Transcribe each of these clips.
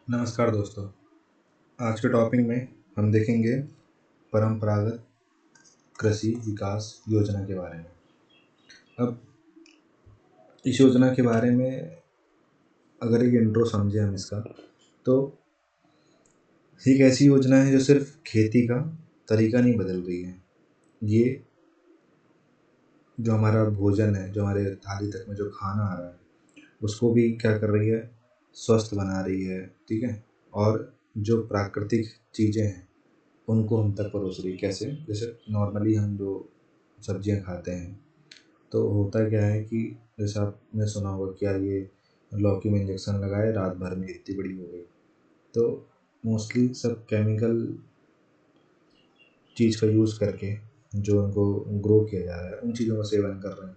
नमस्कार दोस्तों। आज के टॉपिक में हम देखेंगे परंपरागत कृषि विकास योजना के बारे में। अब इस योजना के बारे में अगर एक इंट्रो समझे हम इसका, तो एक ऐसी योजना है जो सिर्फ खेती का तरीका नहीं बदल रही है। ये जो हमारा भोजन है, जो हमारे थाली तक में जो खाना आ रहा है, उसको भी क्या कर रही है, स्वस्थ बना रही है। ठीक है। और जो प्राकृतिक चीज़ें हैं उनको हम तक परोस रही है। कैसे? जैसे नॉर्मली हम जो सब्जियां खाते हैं, तो होता क्या है कि जैसे आपने सुना होगा क्या, ये लौकी में इंजेक्शन लगाए, रात भर में इतनी बड़ी हो गई। तो मोस्टली सब केमिकल चीज़ का यूज़ करके जो उनको ग्रो किया जा रहा है, उन चीज़ों का सेवन कर रहे हैं।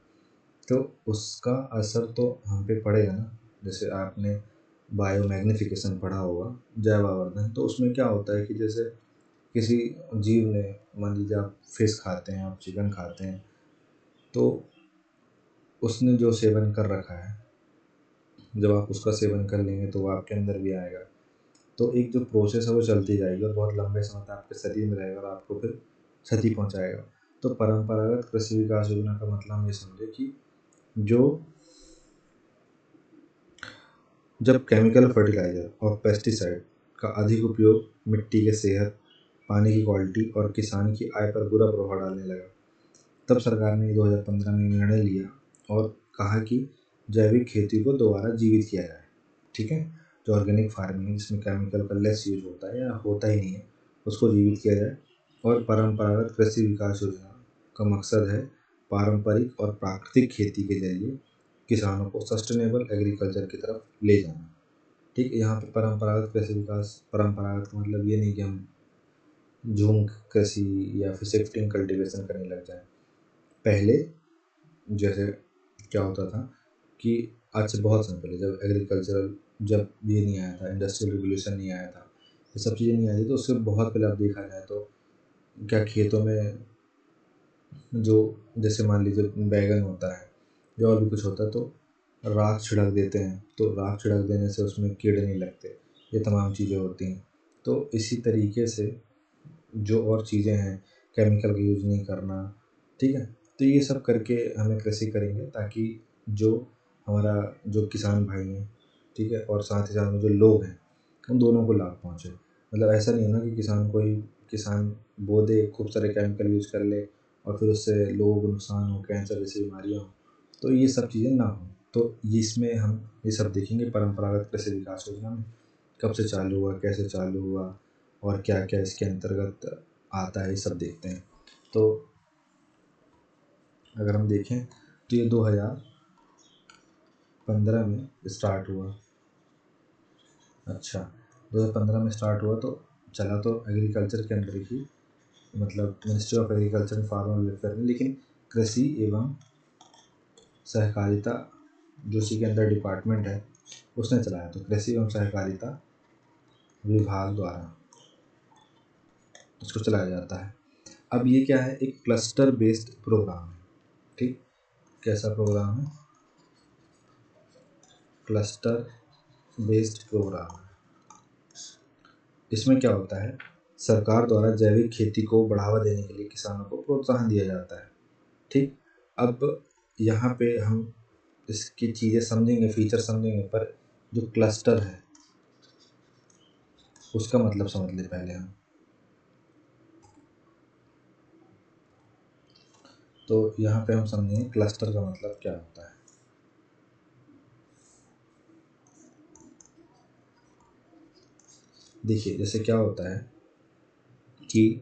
तो उसका असर तो हम पे पड़ेगा ना। जैसे आपने बायो मैग्निफिकेशन पढ़ा होगा, जैव आवर्धन। तो उसमें क्या होता है कि जैसे किसी जीव ने, मान लीजिए आप फिश खाते हैं, आप चिकन खाते हैं, तो उसने जो सेवन कर रखा है, जब आप उसका सेवन कर लेंगे तो वो आपके अंदर भी आएगा। तो एक जो प्रोसेस है वो चलती जाएगी और बहुत लंबे समय तक आपके शरीर में रहेगा और आपको फिर क्षति पहुंचाएगा। तो परंपरागत कृषि विकास योजना का मतलब हम ये समझे कि जो जब केमिकल फर्टिलाइजर और पेस्टिसाइड का अधिक उपयोग मिट्टी के सेहत, पानी की क्वालिटी और किसान की आय पर बुरा प्रभाव डालने लगा, तब सरकार ने 2015 में निर्णय लिया और कहा कि जैविक खेती को दोबारा जीवित किया जाए। ठीक है। जो ऑर्गेनिक फार्मिंग है, जिसमें केमिकल का लेस यूज होता है या होता ही नहीं है, उसको जीवित किया जाए। और परंपरागत कृषि विकास योजना का मकसद है पारंपरिक और प्राकृतिक खेती के जरिए किसानों को सस्टेनेबल एग्रीकल्चर की तरफ ले जाना। ठीक है। यहाँ पे परंपरागत कृषि विकास, परंपरागत का मतलब ये नहीं कि हम झूम कृषि या फिर शिफ्टिंग कल्टीवेशन करने लग जाए। पहले जैसे क्या होता था कि आज से बहुत समय पहले, जब एग्रीकल्चरल, जब ये नहीं आया था, इंडस्ट्रियल रिवोल्यूशन नहीं आया था, ये सब चीज़ें नहीं आई थी, तो उससे बहुत पहले आप देखा जाए तो क्या खेतों में जो, जैसे मान लीजिए बैगन होता है या और भी कुछ होता है, तो राख छिड़क देते हैं। तो राख छिड़क देने से उसमें कीड़े नहीं लगते, ये तमाम चीज़ें होती हैं। तो इसी तरीके से जो और चीज़ें हैं, केमिकल का यूज़ नहीं करना। ठीक है। तो ये सब करके हमें कृषि करेंगे ताकि जो हमारा जो किसान भाई हैं, ठीक है, और साथ ही साथ में जो लोग हैं, उन दोनों को लाभ पहुँचे। मतलब ऐसा नहीं है ना कि किसान बो दे, खूब सारे केमिकल यूज़ कर ले और फिर उससे लोगों को नुकसान हो, कैंसर जैसी बीमारियाँ हो। तो ये सब चीज़ें ना हो। तो इसमें हम ये सब देखेंगे परंपरागत कृषि विकास योजना में, कब से चालू हुआ, कैसे चालू हुआ और क्या क्या इसके अंतर्गत आता है, ये सब देखते हैं। तो अगर हम देखें तो ये 2015 में स्टार्ट हुआ। अच्छा, 2015 में स्टार्ट हुआ तो चला तो एग्रीकल्चर के अंडर ही, मतलब ministry of agriculture and farmer welfare में, लेकिन कृषि एवं सहकारिता जो उसी के अंदर डिपार्टमेंट है, उसने चलाया। तो कृषि एवं सहकारिता विभाग द्वारा उसको चलाया जाता है। अब ये क्या है, एक क्लस्टर बेस्ड प्रोग्राम है। ठीक। कैसा प्रोग्राम है? क्लस्टर बेस्ड प्रोग्राम है। इसमें क्या होता है, सरकार द्वारा जैविक खेती को बढ़ावा देने के लिए किसानों को प्रोत्साहन दिया जाता है। ठीक। अब यहाँ पे हम इसकी चीज़ें समझेंगे, फीचर समझेंगे, पर जो क्लस्टर है उसका मतलब समझ ले पहले हम। तो यहाँ पे हम समझेंगे क्लस्टर का मतलब क्या होता है। देखिए, जैसे क्या होता है कि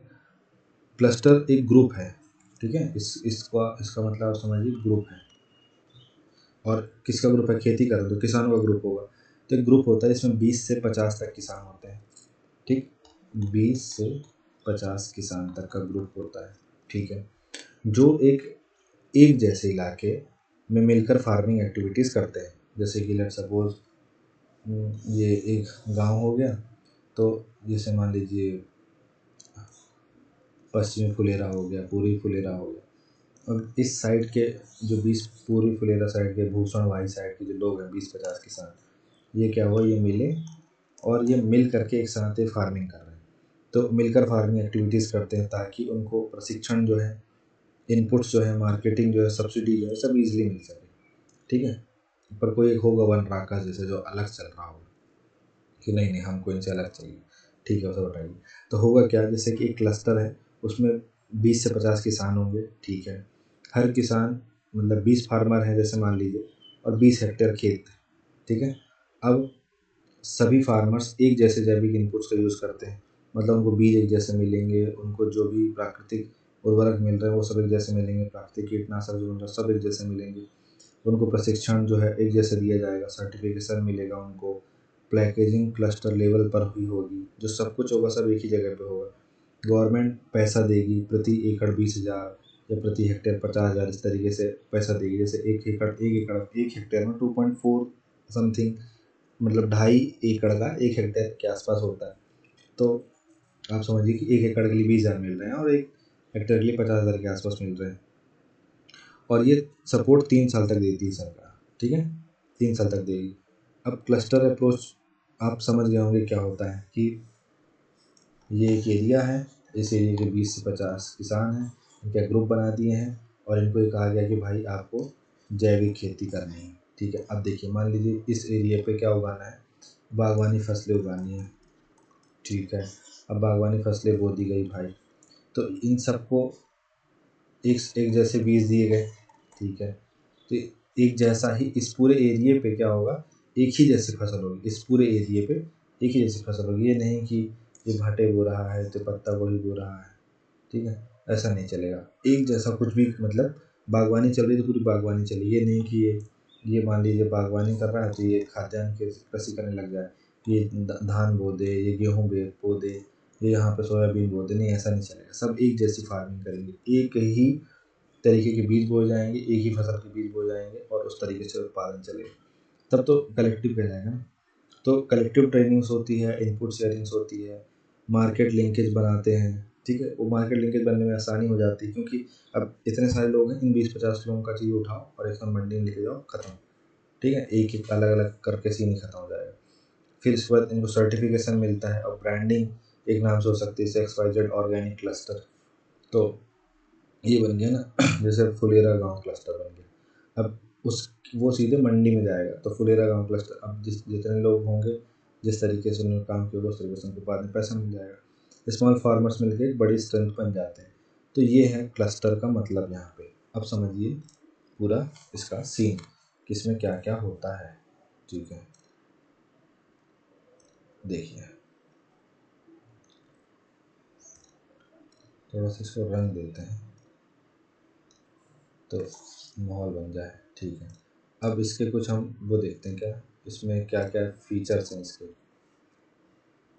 क्लस्टर एक ग्रुप है। ठीक है। इसका मतलब आप समझिए, ग्रुप है। और किसका ग्रुप है? खेती कर, तो किसानों का ग्रुप होगा। तो एक ग्रुप होता है, इसमें 20 से 50 तक किसान होते हैं। ठीक। 20 से 50 किसान तक का ग्रुप होता है। ठीक है। जो एक एक जैसे इलाके में मिलकर फार्मिंग एक्टिविटीज़ करते हैं। जैसे कि लेट सपोज ये एक गांव हो गया, तो जैसे मान लीजिए पश्चिमी फुलेरा हो गया, पूर्वी फुलेरा हो गया, और इस साइड के जो 20 पूर्वी फुलेरा साइड के, भूषण वाही साइड के जो लोग हैं, 20-50 किसान, ये क्या हुआ, ये मिले और ये मिल करके एक साथ फार्मिंग कर रहे हैं। तो मिलकर फार्मिंग एक्टिविटीज़ करते हैं ताकि उनको प्रशिक्षण जो है, इनपुट्स जो है, मार्केटिंग जो है, सब्सिडी जो है, सब ईजिली मिल सके। ठीक है, पर कोई एक होगा वन राका जैसे जो अलग चल रहा होगा कि नहीं नहीं हमको इनसे अलग चाहिए। ठीक है, उसे बताइए। तो होगा क्या, जैसे कि एक क्लस्टर है, उसमें 20 से 50 किसान होंगे। ठीक है, हर किसान मतलब 20 फार्मर हैं जैसे मान लीजिए, और 20 हेक्टेयर खेत है। ठीक है, अब सभी फार्मर्स एक जैसे जैविक इनपुट्स का यूज़ करते हैं, मतलब उनको बीज एक जैसे मिलेंगे, उनको जो भी प्राकृतिक उर्वरक मिल रहे हैं वो सब एक जैसे मिलेंगे, प्राकृतिक कीटनाशक जो मिल रहा है सब एक जैसे मिलेंगे, उनको प्रशिक्षण जो है एक जैसे दिया जाएगा, सर्टिफिकेशन मिलेगा उनको, पैकेजिंग क्लस्टर लेवल पर हुई होगी, जो सब कुछ होगा सब एक ही जगह पे होगा। गवर्नमेंट पैसा देगी, प्रति एकड़ 20,000 या प्रति हेक्टेयर 50,000, इस तरीके से पैसा देगी। जैसे एक हेक्टेयर में 2.4 समथिंग, मतलब 2.5 एकड़ का 1 हेक्टेयर के आसपास होता है। तो आप समझिए कि 1 एकड़ के लिए 20,000 मिल रहे हैं और 1 हेक्टेयर के लिए 50,000 के आसपास मिल रहे हैं। और ये सपोर्ट 3 साल तक देती है सरकार। ठीक है, 3 साल तक देगी। अब क्लस्टर अप्रोच आप समझ गए होंगे क्या होता है, कि ये एक एरिया है, इस एरिया के 20 से 50 किसान हैं, इनके ग्रुप बना दिए हैं और इनको ये कहा गया कि भाई आपको जैविक खेती करनी है। ठीक है, अब देखिए मान लीजिए इस एरिया पे क्या उगाना है, बागवानी फसलें उगानी है। ठीक है, अब बागवानी फसलें बो दी गई भाई, तो इन सबको एक जैसे बीज दिए गए। ठीक है, तो एक जैसा ही इस पूरे एरिए पे क्या होगा, एक ही जैसी फसल होगी, इस पूरे एरिए पे एक ही जैसी फसल होगी। ये नहीं कि ये भाटे बो रहा है तो पत्ता गोभी बो रहा है। ठीक है, ऐसा नहीं चलेगा, एक जैसा कुछ भी, मतलब बागवानी चल रही है तो पूरी बागवानी चलेगी। ये नहीं कि ये मान लीजिए बागवानी कर रहा है तो ये खाद्यान्न की कृषि करने लग जाए, ये धान बो दे, ये गेहूँ बो दे, ये यहाँ पे सोयाबीन बो दे, नहीं ऐसा नहीं चलेगा। सब एक जैसी फार्मिंग करेंगे, एक ही तरीके के बीज बोए जाएंगे, एक ही फसल के बीज बोए जाएंगे और उस तरीके से उत्पादन चलेगा, तब तो कलेक्टिव कहलाएगा ना। तो कलेक्टिव ट्रेनिंग्स होती है, इनपुट शेयरिंग्स होती है, मार्केट लिंकेज बनाते हैं। ठीक है, वो मार्केट लिंकेज बनने में आसानी हो जाती है, क्योंकि अब इतने सारे लोग हैं, इन 20-50 लोगों का चीज़ उठाओ और एकदम मंडी में लेके जाओ, खत्म। ठीक है, एक एक अलग अलग करके सीन ही खत्म हो जाएगा। फिर इसके बाद इनको सर्टिफिकेशन मिलता है और ब्रांडिंग एक नाम से हो सकती है, XYZ ऑर्गेनिक क्लस्टर। तो ये बन गया ना जैसे फुलेरा गांव क्लस्टर बन गया। अब उस वो सीधे मंडी में जाएगा, तो फुलेरा गांव क्लस्टर, अब जितने लोग होंगे, जिस तरीके से उन्होंने काम किया उस तरीके से उनको बाद में पैसा मिल जाएगा। स्मॉल फार्मर्स मिलकर एक बड़ी स्ट्रेंथ बन जाते हैं। तो ये है क्लस्टर का मतलब यहाँ पे। अब समझिए पूरा इसका सीन, कि इसमें क्या क्या होता है। ठीक है, देखिए थोड़ा सा इसको रंग देते हैं तो माहौल बन जाए। ठीक है, अब इसके कुछ हम वो देखते हैं, क्या इसमें क्या क्या फीचर्स हैं इसके।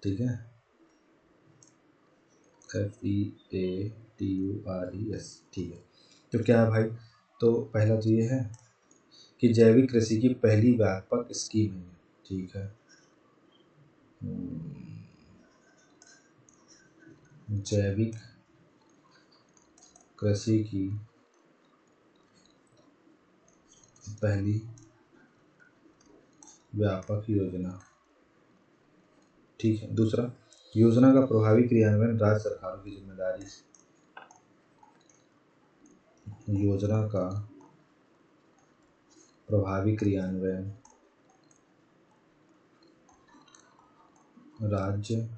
ठीक है, FEATURES। ठीक है, तो क्या है भाई, तो पहला तो ये है कि जैविक कृषि की पहली व्यापक स्कीम है। ठीक है, जैविक कृषि की पहली व्यापक योजना। ठीक है, दूसरा, योजना का प्रभावी क्रियान्वयन राज्य सरकारों की जिम्मेदारी। योजना का प्रभावी क्रियान्वयन राज्य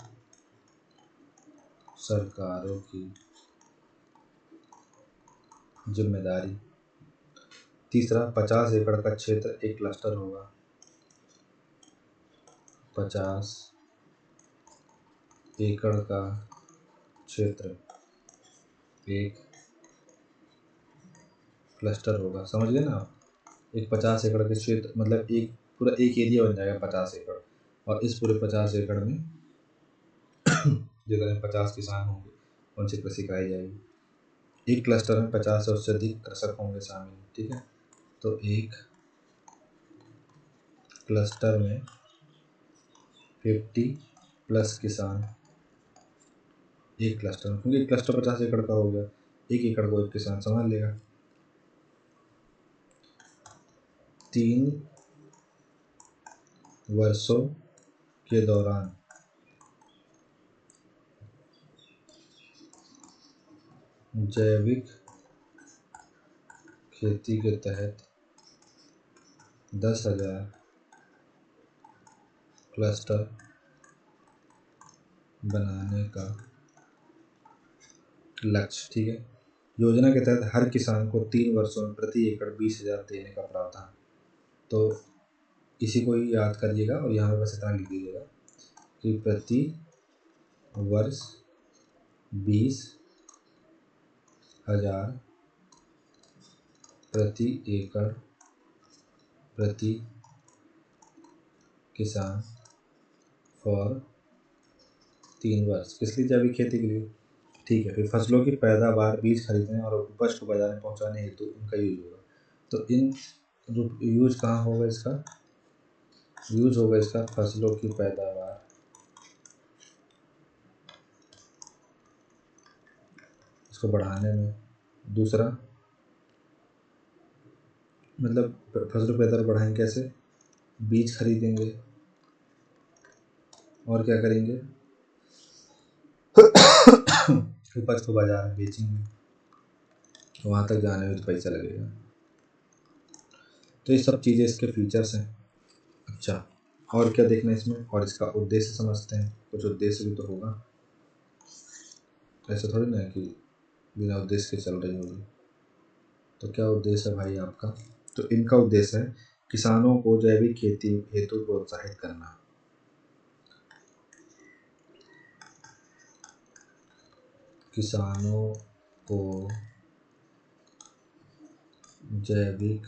सरकारों की जिम्मेदारी। तीसरा, 50 एकड़ का क्षेत्र एक क्लस्टर होगा। 50 एकड़ का क्षेत्र एक क्लस्टर होगा। समझ गए ना आप, एक 50 एकड़ के क्षेत्र मतलब एक पूरा एक एरिया बन जाएगा 50 एकड़, और इस पूरे 50 एकड़ में जितने 50 किसान होंगे उनसे कृषि कराई जाएगी। एक क्लस्टर में 50 से उससे अधिक कृषक होंगे शामिल। ठीक है, तो एक क्लस्टर में 50+ किसान, एक क्लस्टर में, क्योंकि एक क्लस्टर 50 एकड़ का हो गया, 1 एकड़ को एक किसान संभाल लेगा। 3 वर्षों के दौरान जैविक खेती के तहत 10,000 क्लस्टर बनाने का लक्ष्य। ठीक है, योजना के तहत हर किसान को 3 वर्षों में प्रति एकड़ 20,000 देने का प्रावधान। तो इसी को ही याद करिएगा और यहाँ पे बस इतना लिख दीजिएगा कि प्रति वर्ष 20,000 प्रति एकड़ प्रति किसान फॉर 3 वर्ष। किस लिए? जैविक खेती के लिए। ठीक है, फिर फसलों की पैदावार, बीज खरीदने और उपज को बाजार में पहुंचाने हेतु इनका यूज होगा। तो इन यूज कहाँ होगा इसका? यूज होगा इसका फसलों की पैदावार, इसको बढ़ाने में। दूसरा मतलब फसलों की पैदावार बढ़ाएंगे कैसे? बीज खरीदेंगे और क्या करेंगे? उपज को बाजार में बेचेंगे, वहाँ तक जाने में तो पैसा लगेगा। तो ये सब चीज़ें इसके फीचर्स हैं। अच्छा, और क्या देखना है इसमें? और इसका उद्देश्य समझते हैं। कुछ उद्देश्य भी तो होगा, ऐसा थोड़ी ना है कि बिना उद्देश्य के चल रही होगी। तो क्या उद्देश्य है भाई आपका? तो इनका उद्देश्य है किसानों को जैविक खेती हेतु प्रोत्साहित करना। किसानों को जैविक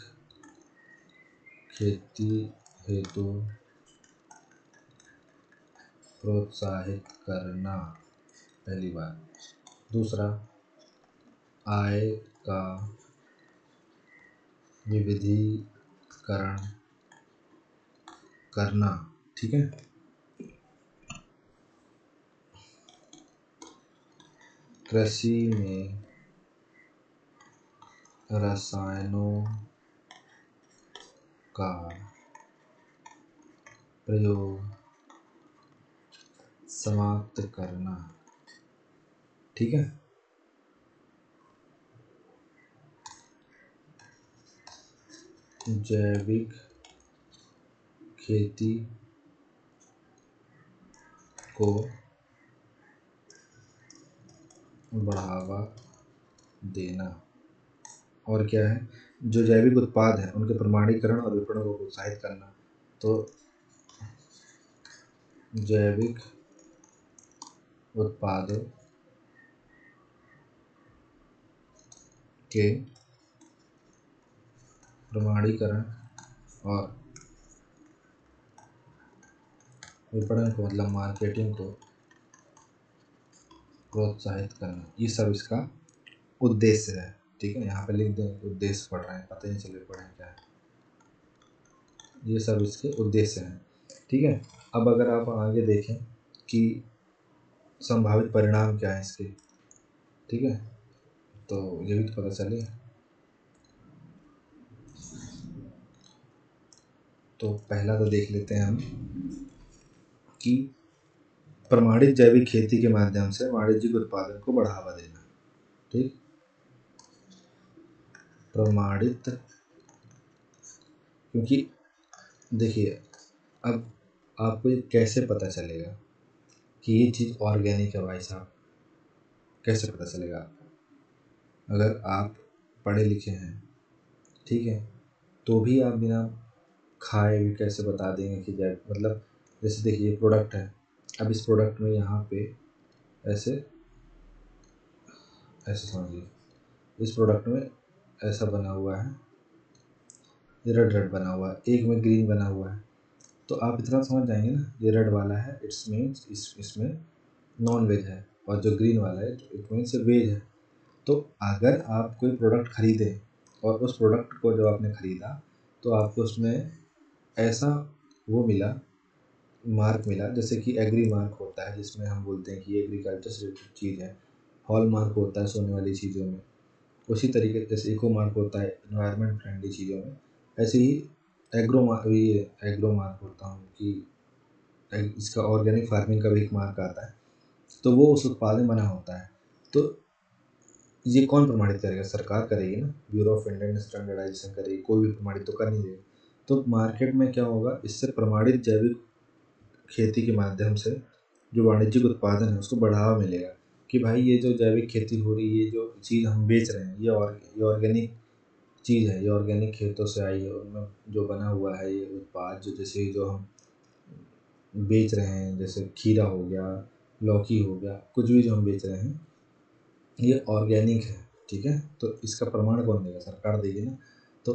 खेती हेतु प्रोत्साहित करना, पहली बात। दूसरा, आय का विविधीकरण करना। ठीक है, कृषि में रसायनों का प्रयोग समाप्त करना। ठीक है, जैविक खेती को बढ़ावा देना। और क्या है? जो जैविक उत्पाद है उनके प्रमाणीकरण और विपणन को प्रोत्साहित करना। तो जैविक उत्पादों के प्रमाणीकरण और विपणन को, मतलब मार्केटिंग को प्रोत्साहित करना, ये सब इसका उद्देश्य है। ठीक है, यहाँ पे लिख दें उद्देश्य पढ़ रहे हैं, पता ही नहीं चले पढ़ें क्या है। ये सब इसके उद्देश्य हैं। ठीक है, अब अगर आप आगे देखें कि संभावित परिणाम क्या है इसके, ठीक है, तो ये भी तो पता चले। तो पहला तो देख लेते हैं हम कि प्रमाणित जैविक खेती के माध्यम से वाणिज्यिक उत्पादन को बढ़ावा देना। ठीक, प्रमाणित, क्योंकि देखिए अब आपको ये कैसे पता चलेगा कि ये चीज़ ऑर्गेनिक है भाई साहब? कैसे पता चलेगा आपको? अगर आप पढ़े लिखे हैं, ठीक है, तो भी आप बिना खाए भी कैसे बता देंगे कि जैव, मतलब जैसे देखिए प्रोडक्ट है, अब इस प्रोडक्ट में यहाँ पे ऐसे ऐसे समझिए, इस प्रोडक्ट में ऐसा बना हुआ है, रेड रेड बना हुआ है, एक में ग्रीन बना हुआ है, तो आप इतना समझ जाएंगे ना, ये रेड वाला है इट्स मीन्स इसमें नॉन वेज है, और जो ग्रीन वाला है इट मीन्स वेज है। तो अगर आप कोई प्रोडक्ट खरीदें और उस प्रोडक्ट को जब आपने ख़रीदा तो आपको उसमें ऐसा वो मिला, मार्क मिला, जैसे कि एग्री मार्क होता है जिसमें हम बोलते हैं कि एग्रीकल्चर से रिलेटेड चीज़ है, हॉल मार्क होता है सोने वाली चीज़ों में, उसी तरीके जैसे इको मार्क होता है एनवायरनमेंट फ्रेंडली चीज़ों में, ऐसे ही एग्रो मार्क होता है कि इसका ऑर्गेनिक फार्मिंग का भी एक मार्क आता है, तो वो उस उत्पाद में बना होता है। तो ये कौन प्रमाणित करेगा? सरकार करेगी ना, ब्यूरो ऑफ इंडियन स्टैंडर्डाइजेशन करेगी, कोई भी प्रमाणित तो कर नहीं देगा। तो मार्केट में क्या होगा, इससे प्रमाणित जैविक खेती के माध्यम से जो वाणिज्यिक उत्पादन है उसको बढ़ावा मिलेगा कि भाई ये जो जैविक खेती हो रही है, ये जो चीज़ हम बेच रहे हैं, ये ऑर्गेनिक चीज़ है, ये ऑर्गेनिक खेतों से आई है, उनमें जो बना हुआ है ये उत्पाद, जो जैसे जो हम बेच रहे हैं, जैसे खीरा हो गया, लौकी हो गया, कुछ भी जो हम बेच रहे हैं ये ऑर्गेनिक है, ठीक है। तो इसका प्रमाण कौन देगा? सरकार देगी ना। तो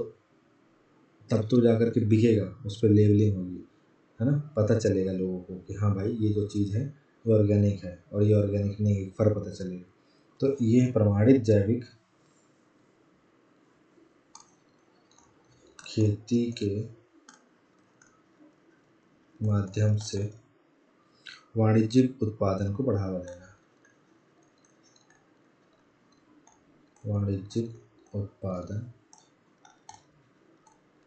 तब तो जाकर के बिकेगा, उस पर लेबलिंग होगी, है ना, पता चलेगा लोगों को कि हाँ भाई ये जो चीज़ है ये ऑर्गेनिक है और ये ऑर्गेनिक नहीं है, फ़र्क पता चलेगा। तो ये प्रमाणित जैविक खेती के माध्यम से वाणिज्यिक उत्पादन को बढ़ावा देना, वाणिज्यिक उत्पादन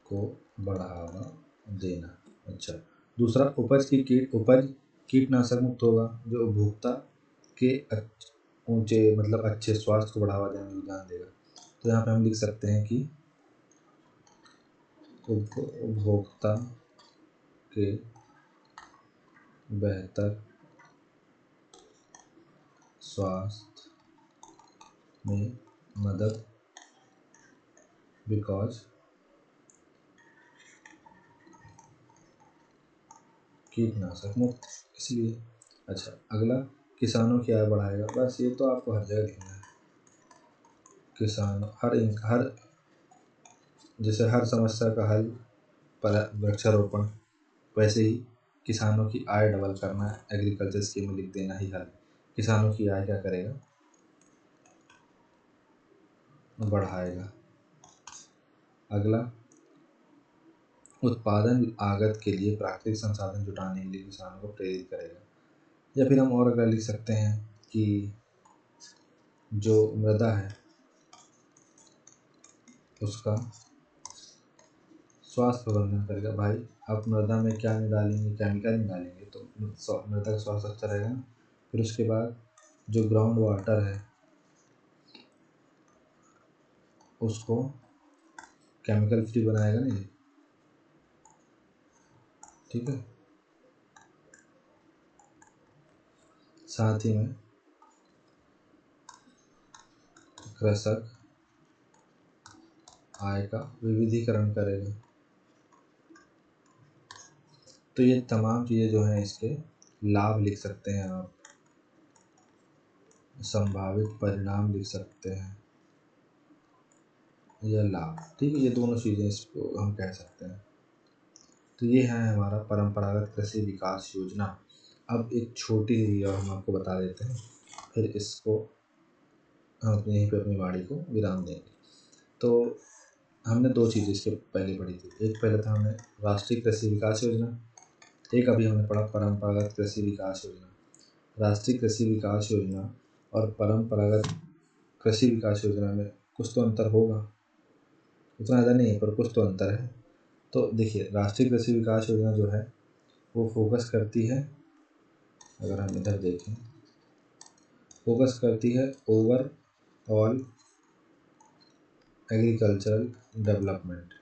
को बढ़ावा देना। अच्छा, दूसरा, उपज कीटनाशक मुक्त होगा, जो उपभोक्ता के ऊंचे मतलब अच्छे स्वास्थ्य को बढ़ावा देने में ध्यान देगा। तो यहाँ पे हम लिख सकते हैं कि उपभोक्ता के बेहतर स्वास्थ्य में मदद, बिकॉज कीटनाशक मुक्त, इसलिए। अच्छा, अगला, किसानों की आय बढ़ाएगा। बस ये तो आपको हर जगह लिखना है। किसान हर जैसे हर समस्या का हल वृक्षारोपण, वैसे ही किसानों की आय डबल करना है, एग्रीकल्चर स्कीम में लिख देना ही हल। किसानों की आय क्या करेगा? बढ़ाएगा। अगला, उत्पादन आगत के लिए प्राकृतिक संसाधन जुटाने के लिए किसानों को प्रेरित करेगा। या फिर हम और अगर लिख सकते हैं कि जो मृदा है उसका स्वास्थ्य प्रबंधन करेगा। भाई आप मृदा में क्या नहीं डालेंगे, केमिकल नहीं डालेंगे तो मृदा का स्वास्थ्य अच्छा रहेगा ना। फिर उसके बाद जो ग्राउंड वाटर है उसको केमिकल फ्री बनाएगा ना ये, ठीक है। साथ ही में कृषक आय का विविधीकरण करेगा। तो ये तमाम चीज़ें जो हैं इसके लाभ लिख सकते हैं आप, संभावित परिणाम लिख सकते हैं या लाभ, ठीक है। ये दोनों चीज़ें इसको हम कह सकते हैं। तो ये है हमारा परंपरागत कृषि विकास योजना। अब एक छोटी सी और हम आपको बता देते हैं, फिर इसको हम यहीं पे अपनी वाणी को विराम देंगे। तो हमने दो चीज़ें इसके पहले पढ़ी थी। एक पहले था हमने राष्ट्रीय कृषि विकास योजना, एक अभी हमने पढ़ा परंपरागत कृषि विकास योजना। राष्ट्रीय कृषि विकास योजना और परंपरागत कृषि विकास योजना में कुछ तो अंतर होगा, उतना ज़्यादा नहीं है पर कुछ तो अंतर है। तो देखिए, राष्ट्रीय कृषि विकास योजना जो है वो फोकस करती है, अगर हम इधर देखें, फोकस करती है overall agricultural development,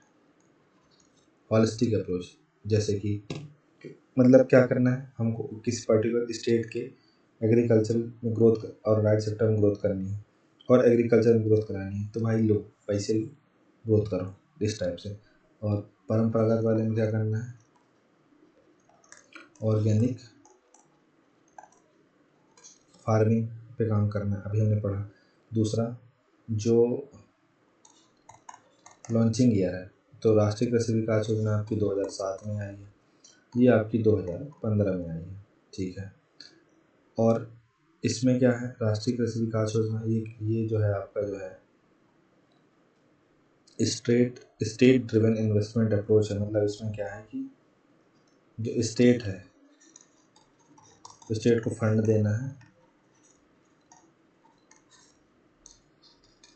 holistic approach. जैसे कि मतलब क्या करना है हमको, किसी पर्टिकुलर स्टेट के एग्रीकल्चर में ग्रोथ और राइट सेक्टर में ग्रोथ करनी है और एग्रीकल्चर में ग्रोथ करानी है, तो भाई लो पैसे ग्रोथ करो इस टाइप से। और परंपरागत वाले में क्या करना है, ऑर्गेनिक फार्मिंग पे काम करना है, अभी हमने पढ़ा। दूसरा, जो लॉन्चिंग ईयर है, तो राष्ट्रीय कृषि विकास योजना आपकी 2007 में आई है, ये आपकी 2015 में आई है, ठीक है। और इसमें क्या है, राष्ट्रीय कृषि विकास योजना ये जो है आपका जो है स्टेट ड्रिवन इन्वेस्टमेंट अप्रोच है। मतलब इसमें क्या है कि जो स्टेट है, स्टेट को फंड देना है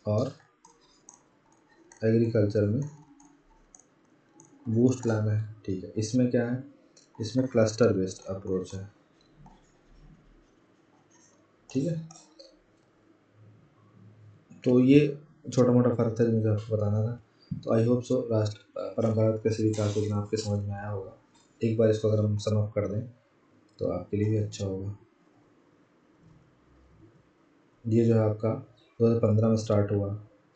और एग्रीकल्चर में बूस्ट लाना है, ठीक है। इसमें क्या है, इसमें क्लस्टर बेस्ड अप्रोच है। ठीक है, तो ये छोटा मोटा फ़र्क था जो मुझे आपको बताना था। तो आई होप सो राष्ट्र परंपरागत कृषि विकास योजना आपके समझ में आया होगा। एक बार इसको अगर हम सम अप कर दें तो आपके लिए भी अच्छा होगा। ये जो है आपका 2015 में स्टार्ट हुआ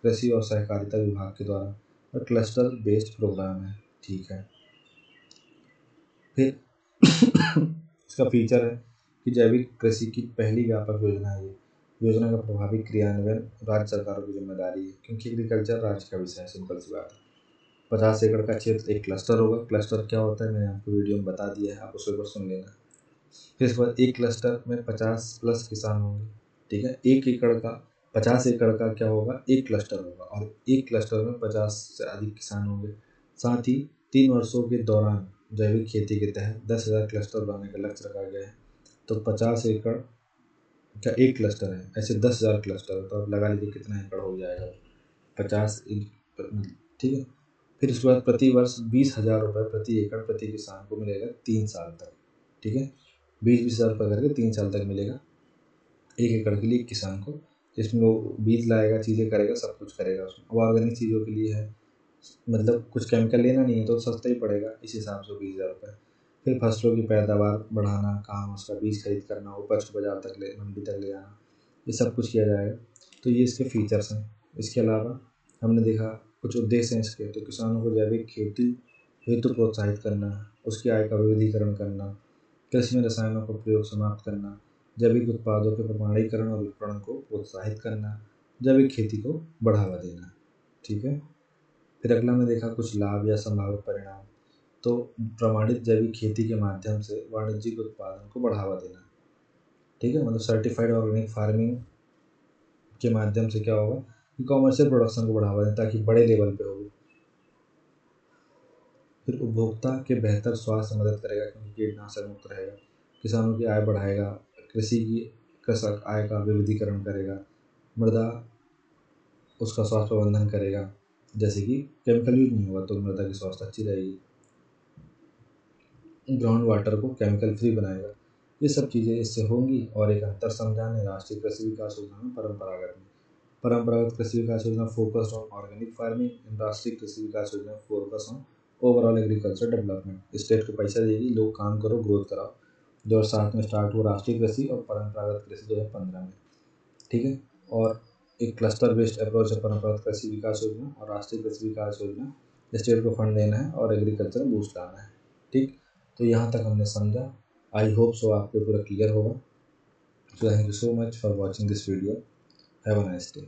कृषि और सहकारिता विभाग के द्वारा और क्लस्टर बेस्ड प्रोग्राम है। ठीक है, फिर इसका फीचर है कि जैविक कृषि की पहली व्यापक योजना है। ये योजना का प्रभावी क्रियान्वयन राज्य सरकारों की जिम्मेदारी है, क्योंकि एग्रीकल्चर राज्य का विषय है। सिंपल सी बात है। 50 एकड़ का क्षेत्र एक क्लस्टर होगा। क्लस्टर क्या होता है मैंने आपको वीडियो में बता दिया है, आप उसको एक बार सुन लेना। फिर इसके बाद एक क्लस्टर में 50 प्लस किसान होंगे। ठीक है, 1 एकड़ का 50 एकड़ का क्या होगा, एक क्लस्टर होगा और एक क्लस्टर में 50 से अधिक किसान होंगे। साथ ही 3 वर्षों के दौरान जैविक खेती के तहत 10,000 क्लस्टर बनाने का लक्ष्य रखा गया है। तो 50 एकड़ का एक क्लस्टर है, ऐसे 10,000 क्लस्टर है, तो आप लगा लीजिए कितना एकड़ हो जाएगा, 50। ठीक है, फिर उसके बाद प्रति वर्ष 20,000 रुपये प्रति एकड़ प्रति किसान को मिलेगा 3 साल तक। ठीक है, 20,000 रुपये करके 3 साल तक मिलेगा 1 एकड़ के लिए किसान को। इसमें वो बीज लाएगा, चीज़ें करेगा, सब कुछ करेगा उसमें। वो ऑर्गेनिक चीज़ों के लिए है, मतलब कुछ केमिकल लेना नहीं है तो सस्ता ही पड़ेगा इस हिसाब से 20,000 रुपये। फिर फसलों की पैदावार बढ़ाना काम, उसका बीज खरीद करना, उपज को बाजार तक ले मंडी तक ले आना, ये सब कुछ किया जाएगा। तो ये इसके फीचर्स हैं। इसके अलावा हमने देखा कुछ उद्देश्य हैं इसके। तो किसानों को जैविक खेती हेतु प्रोत्साहित करना, उसकी आय का विविधीकरण करना, कृषि में रसायनों का प्रयोग समाप्त करना, जैविक उत्पादों के प्रमाणीकरण और विपणन को प्रोत्साहित करना, जैविक खेती को बढ़ावा देना। ठीक है, फिर अगला हमने देखा कुछ लाभ या संभावित परिणाम। तो प्रमाणित जैविक खेती के माध्यम से वाणिज्यिक उत्पादन को बढ़ावा देना। ठीक है, मतलब सर्टिफाइड ऑर्गेनिक फार्मिंग के माध्यम से क्या होगा कि कॉमर्शियल प्रोडक्शन को बढ़ावा दें ताकि बड़े लेवल पे हो। फिर उपभोक्ता के बेहतर स्वास्थ्य में मदद करेगा, क्योंकि कीटनाशक मुक्त रहेगा। किसानों की आय बढ़ाएगा, कृषि की कृषक आय का विविधीकरण करेगा, मृदा उसका स्वास्थ्य प्रबंधन करेगा, जैसे कि केमिकल यूज नहीं होगा तो मृदा की स्वास्थ्य अच्छी रहेगी। ग्राउंड वाटर को केमिकल फ्री बनाएगा। ये सब चीज़ें इससे होंगी। और एक अंतर समझाने राष्ट्रीय कृषि विकास योजना में परंपरागत कृषि विकास योजना focused on organic farming and राष्ट्रीय कृषि विकास योजना focus on overall agriculture development. State को पैसा देगी, लोग काम करो, ग्रोथ कराओ। 2007 में स्टार्ट हुआ राष्ट्रीय कृषि और परंपरागत कृषि 2015 में। ठीक है, और एक क्लस्टर बेस्ड अप्रोच है परंपरागत कृषि विकास योजना और राष्ट्रीय कृषि विकास योजना। स्टेट को फंड देना है और एग्रीकल्चर में बूस्ट लाना है। ठीक, तो यहाँ तक हमने समझा। आई होप सो आपको पूरा क्लियर होगा। So thank you so much for watching this video. Have a nice day.